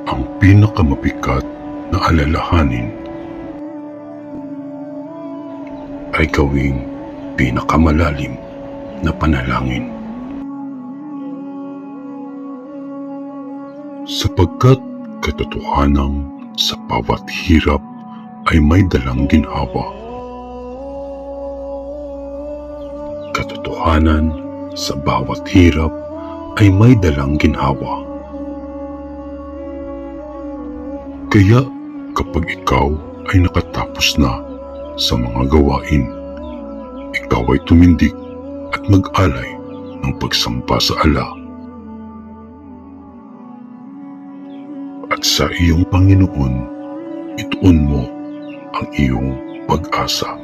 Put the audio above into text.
Ang pinakamabigat na alalahanin ay gawing pinakamalalim na panalangin. Sapagkat katotohanan sa bawat hirap ay may dalang ginhawa. Katotohanan sa bawat hirap ay may dalang ginhawa. Kaya kapag ikaw ay nakatapos na sa mga gawain, ikaw ay tumindig at mag-alay ng pagsampa sa ala. At sa iyong Panginoon, ituon mo ang iyong pag-asa.